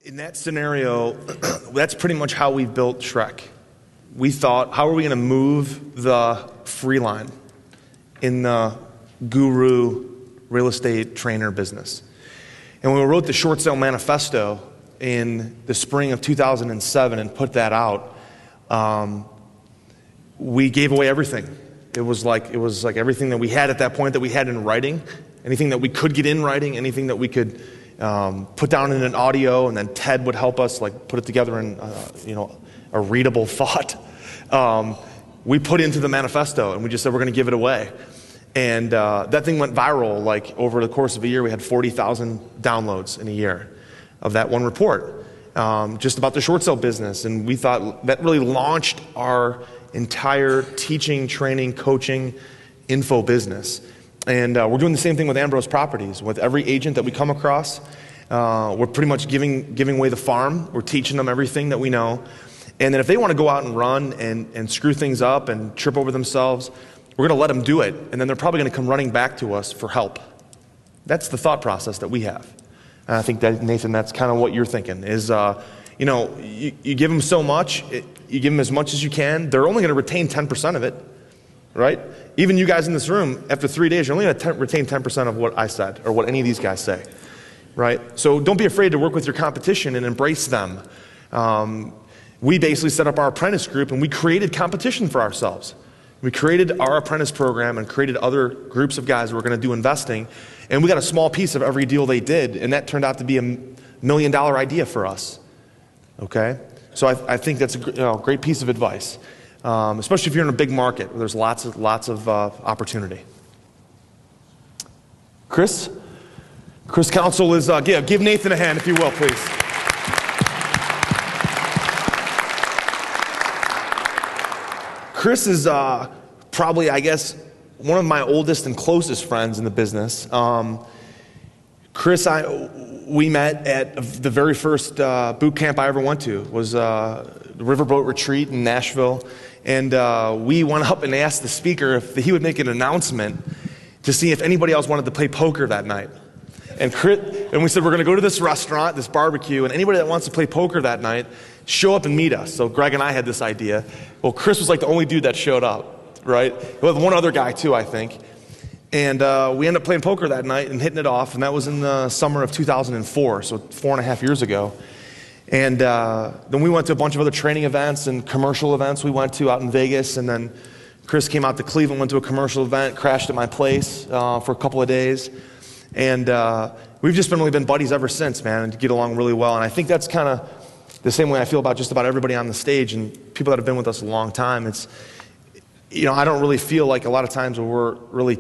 In that scenario, that's pretty much how we built Shrek. We thought, how are we going to move the free line in the guru real estate trainer business? And when we wrote the short sale manifesto in the spring of 2007 and put that out, we gave away everything. It was like everything that we had at that point that we had in writing, anything that we could get in writing, anything that we could put down in an audio, and then Ted would help us like put it together in a readable thought. We put into the manifesto, and we just said we're going to give it away. And that thing went viral. Like over the course of a year, we had 40,000 downloads in a year of that one report, just about the short sale business. And we thought that really launched our entire teaching, training, coaching, info business. And we're doing the same thing with Ambrose Properties. With every agent that we come across, we're pretty much giving away the farm. We're teaching them everything that we know. And then if they want to go out and run and screw things up and trip over themselves, we're going to let them do it. And then they're probably going to come running back to us for help. That's the thought process that we have. And I think that, Nathan, that's kind of what you're thinking is, you give them so much, you give them as much as you can. They're only going to retain 10% of it, right? Even you guys in this room, after 3 days, you're only going to retain 10% of what I said or what any of these guys say, right? So don't be afraid to work with your competition and embrace them. We basically set up our apprentice group, and we created competition for ourselves. We created our apprentice program and created other groups of guys who were going to do investing, and we got a small piece of every deal they did, and that turned out to be a $1 million idea for us, okay? So I think that's a great piece of advice, especially if you're in a big market where there's lots of opportunity. Chris Council is, give Nathan a hand if you will, please. Chris is probably, I guess, one of my oldest and closest friends in the business. Chris, we met at the very first boot camp I ever went to. It was the Riverboat Retreat in Nashville. And we went up and asked the speaker if he would make an announcement to see if anybody else wanted to play poker that night. And we said, we're going to go to this restaurant, this barbecue, and anybody that wants to play poker that night, show up and meet us. So Greg and I had this idea. Well, Chris was like the only dude that showed up, right? With one other guy too, I think. And we ended up playing poker that night and hitting it off, and that was in the summer of 2004, so 4.5 years ago. And then we went to a bunch of other training events and commercial events we went to out in Vegas, and then Chris came out to Cleveland, went to a commercial event, crashed at my place for a couple of days. And we've just really been buddies ever since, man, and get along really well. And I think that's kind of the same way I feel about just about everybody on the stage and people that have been with us a long time. It's, I don't really feel like a lot of times when we're really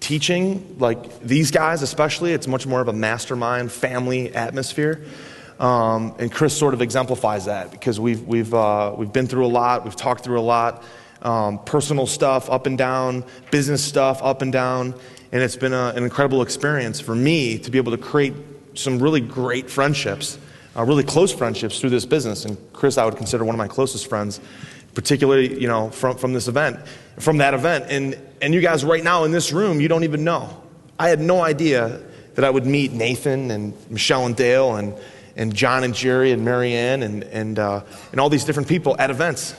teaching, like these guys especially, it's much more of a mastermind, family atmosphere. And Chris sort of exemplifies that because we've been through a lot, we've talked through a lot, personal stuff up and down, business stuff up and down. And it's been an incredible experience for me to be able to create some really great friendships, really close friendships through this business. And Chris, I would consider one of my closest friends, particularly, from this event, from that event. And you guys right now in this room, you don't even know. I had no idea that I would meet Nathan and Michelle and Dale and John and Jerry and Marianne and all these different people at events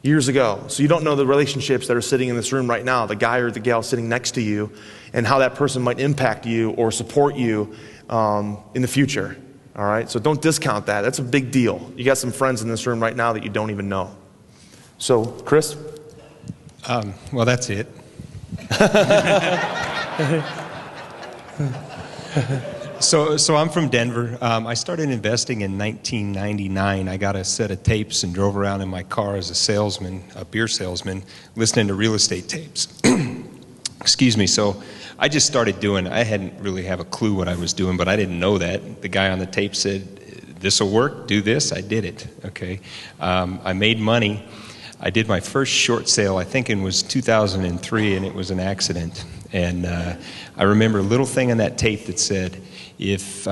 years ago. So you don't know the relationships that are sitting in this room right now, the guy or the gal sitting next to you, and how that person might impact you or support you in the future. All right, so don't discount that. That's a big deal. You got some friends in this room right now that you don't even know. So, Chris? Well, that's it. So I'm from Denver. I started investing in 1999. I got a set of tapes and drove around in my car as a salesman, a beer salesman, listening to real estate tapes. Excuse me. So I just started doing, I hadn't really have a clue what I was doing, but I didn't know that. The guy on the tape said, this will work, do this. I did it, okay. I made money. I did my first short sale, I think it was 2003, and it was an accident. And I remember a little thing on that tape that said, if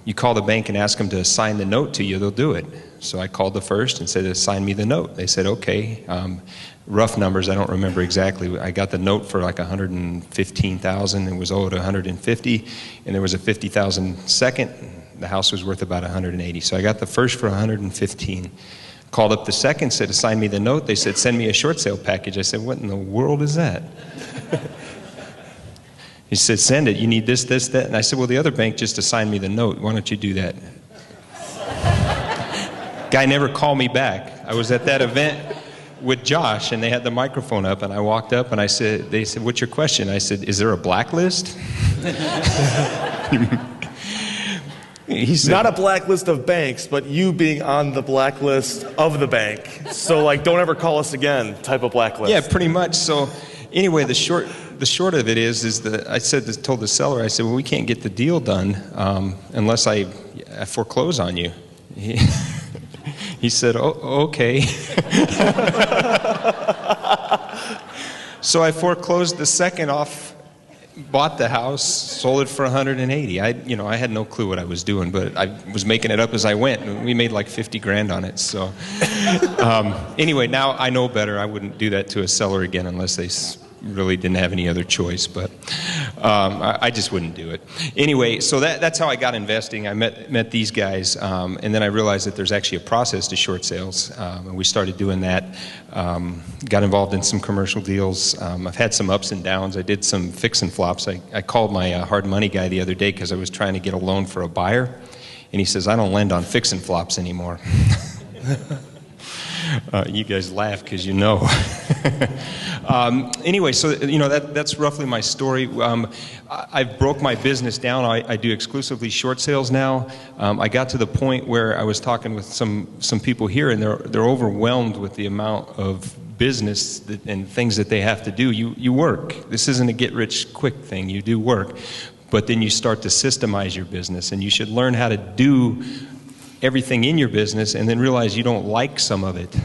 you call the bank and ask them to sign the note to you, they'll do it. So I called the first and said, sign me the note. They said, okay. Rough numbers, I don't remember exactly. I got the note for like $115,000. It was owed $150, and there was a $50,000 second. the house was worth about 180. So I got the first for 115. Called up the second, said, assign me the note. They said, send me a short sale package. I said, what in the world is that? He said, send it. You need this, this, that. And I said, well, the other bank just assigned me the note. Why don't you do that? Guy never called me back. I was at that event with Josh, and they had the microphone up, and I walked up, and they said, what's your question? I said, is there a blacklist? He said, not a blacklist of banks, but you being on the blacklist of the bank. So, like, don't ever call us again type of blacklist. Yeah, pretty much. So, anyway, the short of it is that I told the seller, I said, well, we can't get the deal done unless I foreclose on you. He said, oh, okay. So I foreclosed the second off, bought the house, sold it for 180. I had no clue what I was doing, but I was making it up as I went. And we made like 50 grand on it. So anyway, now I know better. I wouldn't do that to a seller again unless they really didn't have any other choice, but I just wouldn't do it. Anyway, so that's how I got investing. I met these guys, and then I realized that there's actually a process to short sales, and we started doing that. Got involved in some commercial deals. I've had some ups and downs. I did some fix and flops. I called my hard money guy the other day because I was trying to get a loan for a buyer, and he says, I don't lend on fix and flops anymore. You guys laugh because you know. Anyway, so that's roughly my story. I've broke my business down. I do exclusively short sales now. I got to the point where I was talking with some people here, and they're overwhelmed with the amount of business and things that they have to do. You work. This isn't a get-rich-quick thing. You do work, but then you start to systemize your business, and you should learn how to do everything in your business and then realize you don't like some of it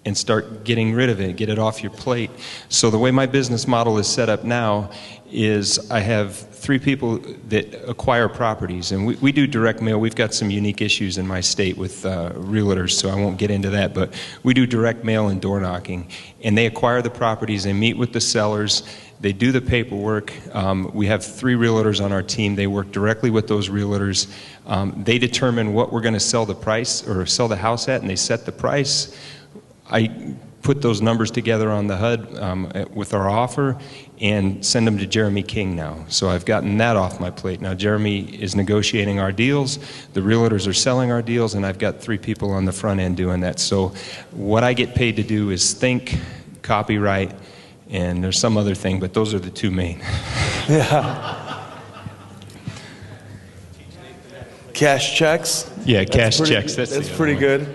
and start getting rid of it, get it off your plate. So the way my business model is set up now is I have 3 people that acquire properties, and we do direct mail. We've got some unique issues in my state with realtors, so I won't get into that, but we do direct mail and door knocking, and they acquire the properties, they meet with the sellers, they do the paperwork. We have 3 realtors on our team. They work directly with those realtors. They determine what we're going to sell the price or sell the house at, and they set the price. I put those numbers together on the HUD with our offer and send them to Jeremy King now. So I've gotten that off my plate. Now Jeremy is negotiating our deals, the realtors are selling our deals, and I've got 3 people on the front end doing that. So what I get paid to do is think, copyright, and there's some other thing, but those are the 2 main. Yeah. Cash checks? Yeah, cash checks. That's pretty good.